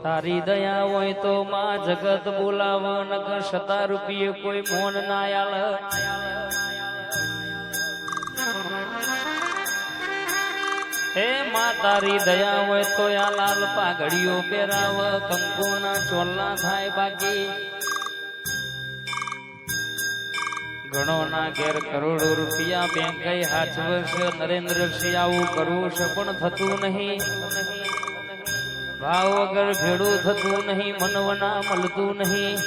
તારી દયા હોય તો માં જગત બોલાવ નકર 7 રૂપિયે કોઈ મોન ના આલ હે માં તારી દયા હોય તો આ લાલ પાઘડીઓ પહેરાવ કંકુના ચોલા થાય બાકી ઘણો ના ઘેર કરોડો રૂપિયા બેંક હાચવશે નરેન્દ્રસિંહ આવું કરવું છે પણ થતું નહીં ભાવ વગર ભેડું થતું નહીં મનવના મળતું નહીં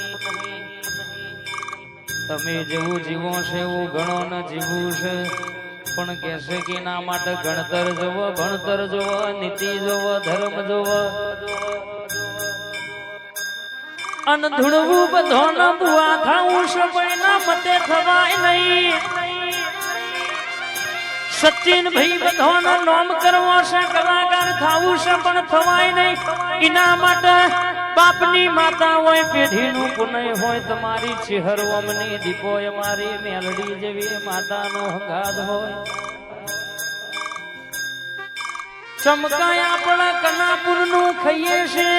તમે જેવું જીવો છે એવું ઘણો ન જીવવું છે પણ કહેશે કે ના માટે ગણતર જોવો ભણતર જોવો નીતિ જોવો ધર્મ જોવો અનધૂણવું બધો ન બુઆ થાવું સમયના મતે થવાય નહીં સચિન ભાઈ બધોનો નામ કરવો છે કલાકાર થાવું છે પણ થવાય નહીં એના માટે બાપની માતા હોય પેઢીનું પુનઃ હોય તમારી ચિહર ઓમની દીપો અમારી મેલડી જેવી માતાનો હંગાદ હોય ચમકાય આપણા કનાપુર નું ખાઈએ છે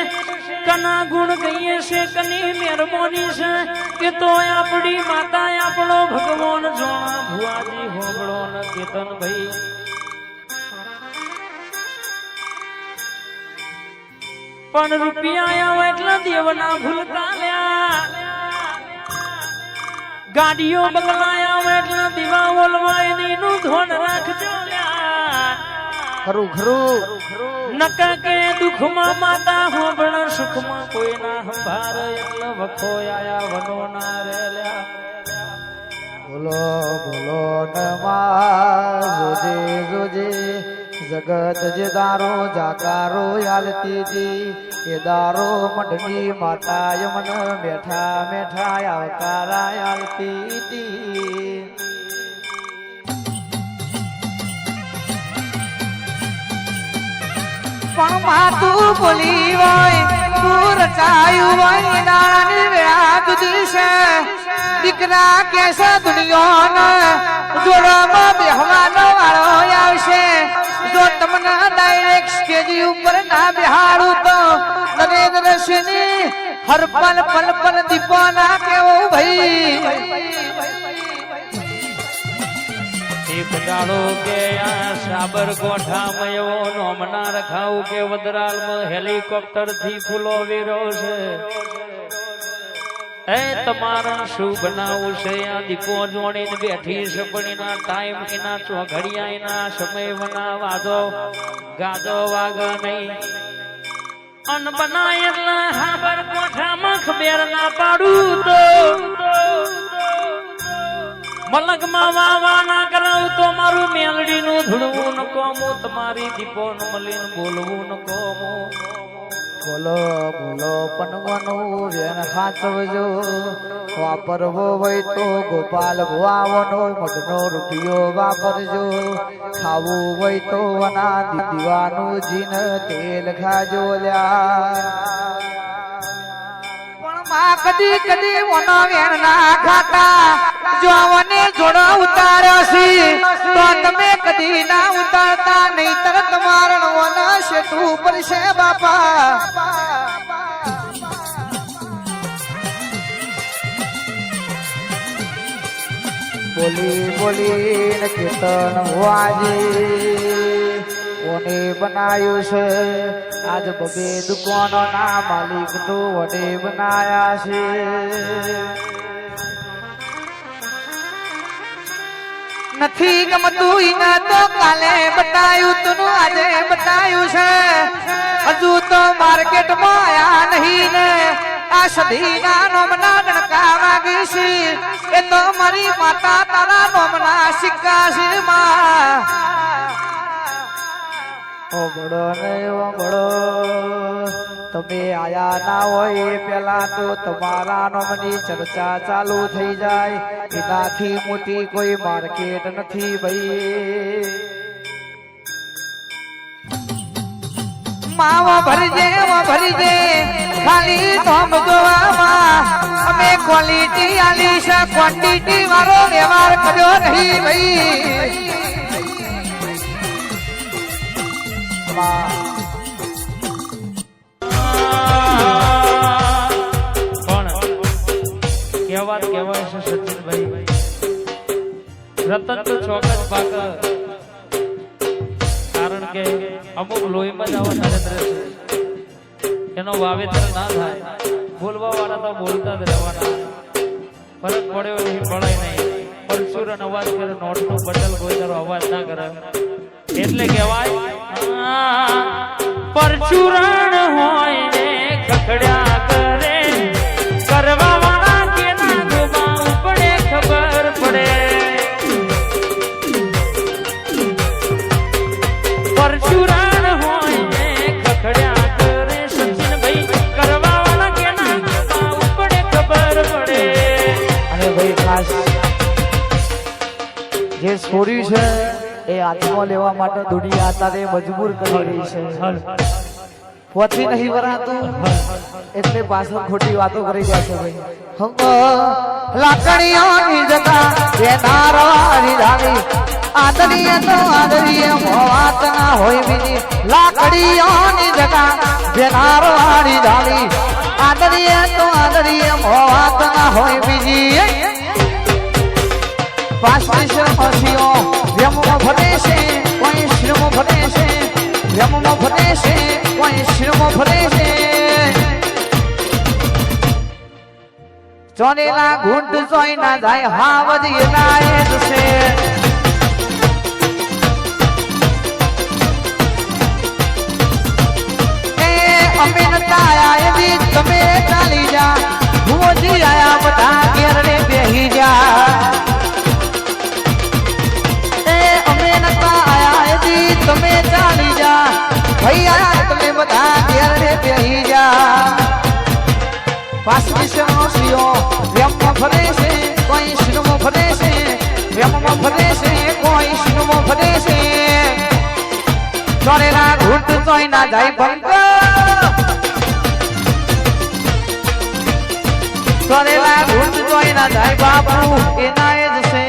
કના ગુણ કહીએ છે કની મહેરબાની છે કે તો આપણી માતા આપણો ભગવાન જોણા ભુવાજી હોબળો ન કેતન ભાઈ પણ રૂપિયા આવા એટલા દેવના ભૂલતા લ્યા ગાડીઓ બગલાયા હોય એટલા દીવા ઓલવાય નીનું ધોન રાખજો લ્યા ખરું ખરું નકા કે દુઃખમાં માતા હોબળ સુખમાં કોઈ ના સંભાર એટલે વખો આયા વનો ના રેલ્યા બોલો બોલો નમા જોજે જોજે જગત જે દારો જાકારો યાલતીજી એ દારો મંડની માતા યમન બેઠા બેઠા આવકારા યાલતીજી પણ માતું બોલી હોય તું રચાયું હોય નાની વ્યાગ દિશે દીકરા કેસે દુનિયાને જોડવામાં બેહવાનો વાળો આવશે જો તમને ડાયરેક્ટ સ્ટેજ ઉપર ના બેહાડું તો નરેન્દ્રસિંહની હર પલ પલ પલ દીપો ના કેવું ભાઈ એક દાડો કે આ સાબરકોઠામાં એવો નોમના રખાવું કે વદરાલમાં હેલિકોપ્ટર થી ફૂલો વેરો છે એ તમારા શું બનાવું છે આ દીપો જોડીને બેઠી છે પણ એના ટાઈમ એના ચોઘડિયા એના સમય વના વાજો ગાજો વાગ નહીં અન બનાય એટલે સાબરકોઠામાં ખબર ના પાડું તો મલકમાં વાવા ના કરાવું તો મારું મેલડી નું ધૂળવું ન કોમું તમારી દીપો ન મળીને બોલવું ન કોમું બોલો બોલો પનવાનું વેન સાચવજો વાપરવો હોય તો ગોપાલ ભુવાનો મઢનો રૂપિયો વાપરજો ખાવું હોય તો વના દીવાનું જીન તેલ ખાજો લ્યા કદી કદી ઓનો વેણ ના ખાતા જો આવને જોડો ઉતાર્યો છે તો તમે કદી ના ઉતારતા નહીતર તમારણ ઓના શેઠું પડશે બાપા બોલી બોલી ને કીર્તન વાજી કોને બનાયું છે આજ બબે દુકાનો ના માલિક તો વડે બનાયા છે નથી ગમતું ઈના તો કાલે બતાયું તું આજે બતાયું છે હજુ તો માર્કેટ માં આયા નહીં ને આ સદીના નોમના ડણકા વાગી છે એ તો મારી માતા તારા નોમના સિક્કા છે માં ઓગળો ને ઓગળો તમે આયા ના હોય પેલા તો તમારા નામની ચર્ચા ચાલુ થઈ જાય એનાથી મોટી કોઈ માર્કેટ નથી ભાઈ માવો ભરજે ખાલી ધોમ જોવામાં અમે ક્વોલિટી આલી છે ક્વોન્ટિટી વાળો વ્યવહાર કર્યો નહીં ભાઈ રતન તો ચોક્કસ પાક, કારણ કે અમુક લોહીમાં જ આવા નરેન્દ્ર છે, એનો વાવેતર ના થાય. બોલવા વાળા તો બોલતા જ રહેવાના, ફરક પડ્યો નહીં પડાય નહીં. પરશુરામ અવાજ કરે, નોટનું બટલ કોઈ તારો અવાજ ના કરે એટલે કહેવાય પરશુરામ હોય ને ખખડ્યા કરે, કરવા વાળા કે ના ગુમાવું પડે ખબર પડે. પરશુરામ હોય ને ખખડ્યા કરે, સચિનભાઈ કરવા વાળા કે ના ગુમાવું પડે ખબર પડે. અને ભાઈ ખાસ જે છોરી છે એ હાથમાં લેવા માટે દુનિયા અત્યારે મજબૂર કરી રહી છે. પોથી નહીં વરાતું એટલે પાછળ ખોટી વાતો કરી જાય છે ભાઈ. લાકડીઓની જતા જે નારવારી ધારી આદરીએ તો આદરીએ મોવાત ના હોય બીજી. લાકડીઓની જતા જે નારવારી ધારી આદરીએ તો આદરીએ મોવાત ના હોય બીજી. પાસપીઓ વ્યમમાં ફરે છે, કોઈ શ્રમો ફરે છે, વ્યમમાં ફરે છે, કોઈ શ્રમો ફરે છે. ચોનેલા ઘૂંટ જોઈ ના જાય હાવજ એનાય જ છે. એ અમે નતા આયા દી તમે ચાલી જા, ભુવજી આયા બધા ઘેર રે બેહી જા. તમે ચાલી જા ભાઈ, આયા તમે બધા ઘેર રે બેહી જા. પાસપીઓ વ્યમમાં ફરે છે, કોઈ શ્રમો ફરે છે, વ્યમમાં ફરે છે, કોઈ શ્રમો ફરે છે. ચોરેલા ઘૂંટ જોઈ ના જાય ભંગ, ચોરેલા ઘૂંટ જોઈ ના જાય બાપુ એના જ છે.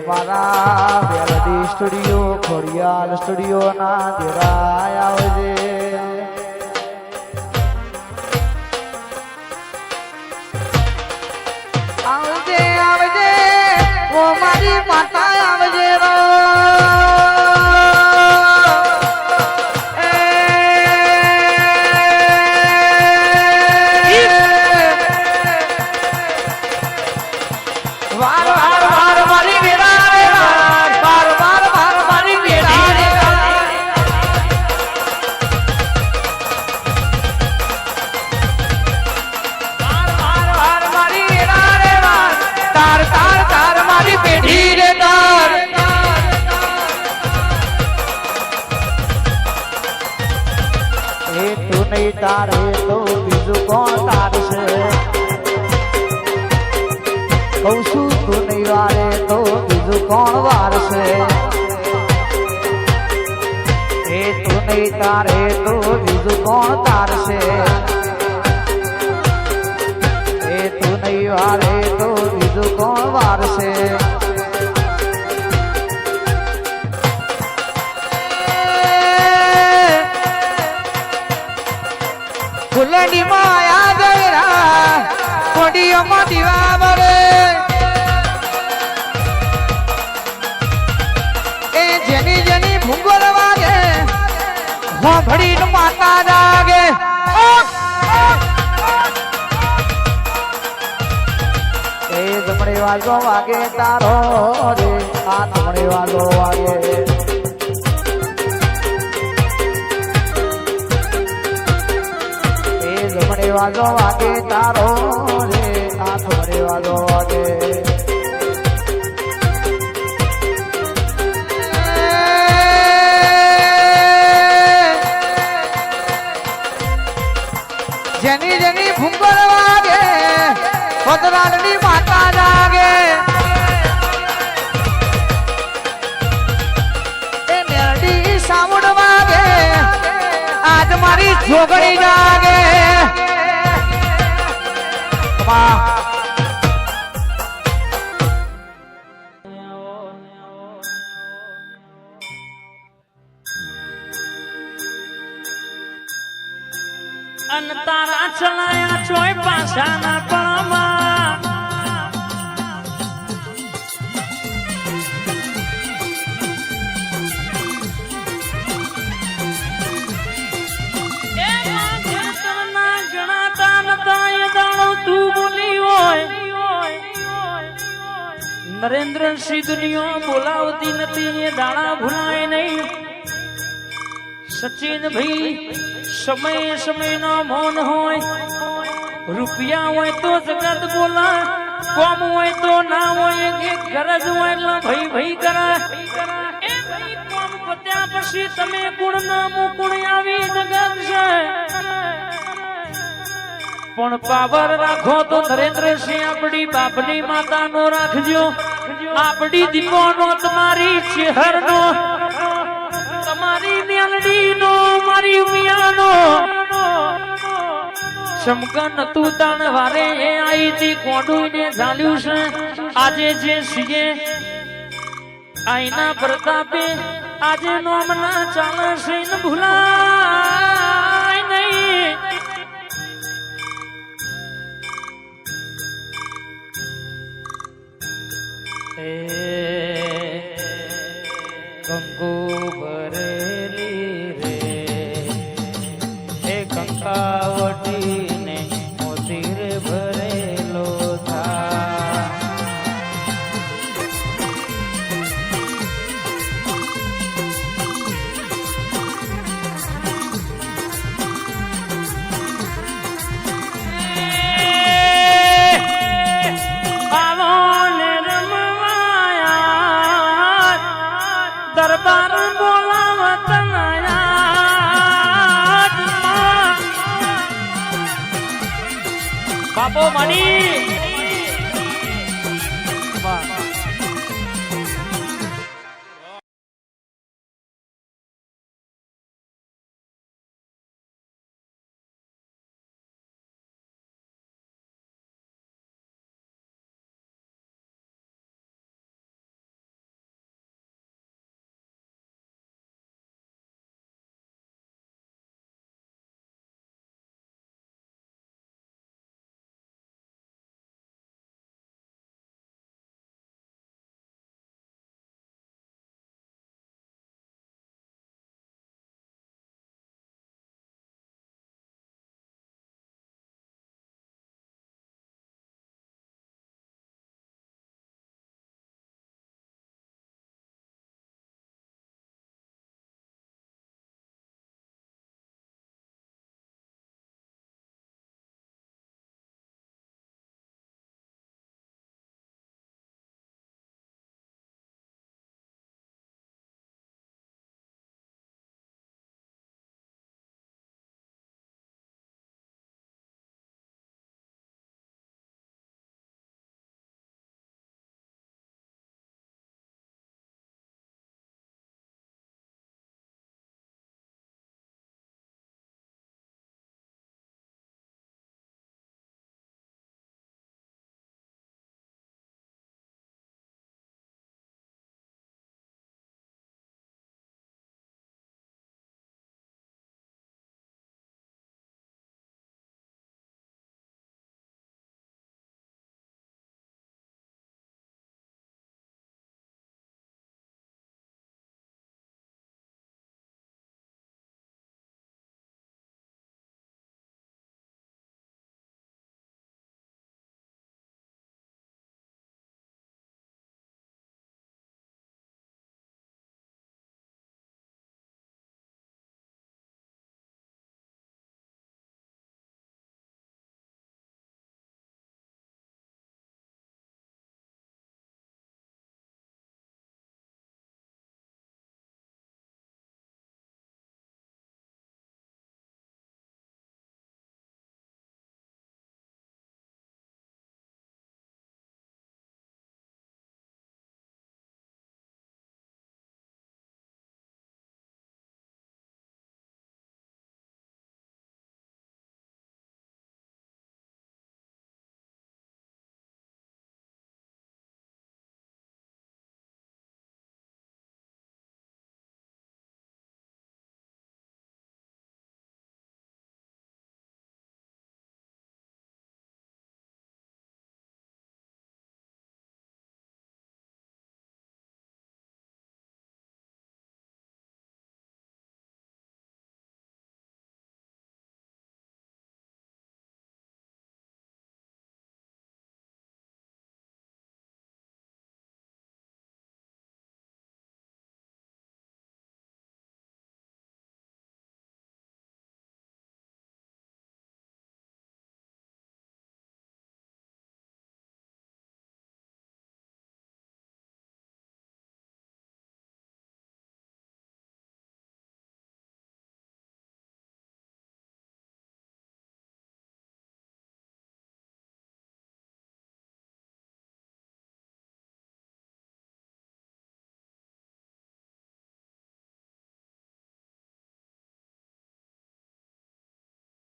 મારા વેલડી સ્ટુડિયો ખોડિયાલ સ્ટુડિયો ના ઘેરાય આવજે. આવજે આવજે ઓ મારી માતા આવજે રો. વાર વાર વાર મારી વેરા રે વાર, વાર વાર વાર મારી વેરા રે વાર. વાર વાર વાર મારી વેરા રે વાર, તાર તાર તાર મારી પેઢી રે તાર. એ તું નહીં તારે તો બીજું કોણ તારશે. કહું છું તું નહીં વારે તો બીજું કોણ વારશે. એ તું નહીં તારે તો બીજું કોણ તારશે. એ તું નહીં વારે તો બીજું કોણ વારશે. ફૂલડી માયા ગયરા કોડીઓમાં દીવા બરે. જેની જેની ભૂંગોળ વાગે હોભળી નું માતા જાગે. એ જમણે વાજો વાગે તારો રે, આ જમણે વાજો વાગે. એ જમણે વાજો વાગે તારો રે, આ જમણે વાજો વાગે. જેની જેની ભૂંગળ વાગે પદરાની માતા જાગે. એ મેરડી સાવણ વાગે આજ મારી જોગણી જાગે. અન તારા ચલાયા ચોય પાછાના પળમાં નરેન્દ્રસિંહ દુનિયા બોલાવતી નથી એ દાણા ભૂલાય નહીં સચિન ભાઈ સમય સમયનો મૌન હોય રૂપિયા હોય તો જગત બોલા કોમ હોય તો ના હોય એક ગરજ હોય એટલે ભાઈ ભાઈ કરે એ ભાઈ કોમ પત્યા પછી તમે ગુણ ના મુકુણ આવી જગત છે પણ પાવર રાખો તો નરેન્દ્રસિંહ આપણી બાપની માતાનો રાખજો આપણી દીકરો તમારી ચહેરનો તમારી મેલડીનો મારી મિયાનો સમકન તું તાણ વારે એ આઈ તી કોડુને ઝાલ્યું છે આજે જે સીએ આઈના પ્રતાપે આજે નોમના ચાલે છે ન ભૂલાય નહીં કંકુ ભરેલી રે એ કંકાવટીને મોતીર ભરેલો થા દરબાર બોલાવત બાપો મણી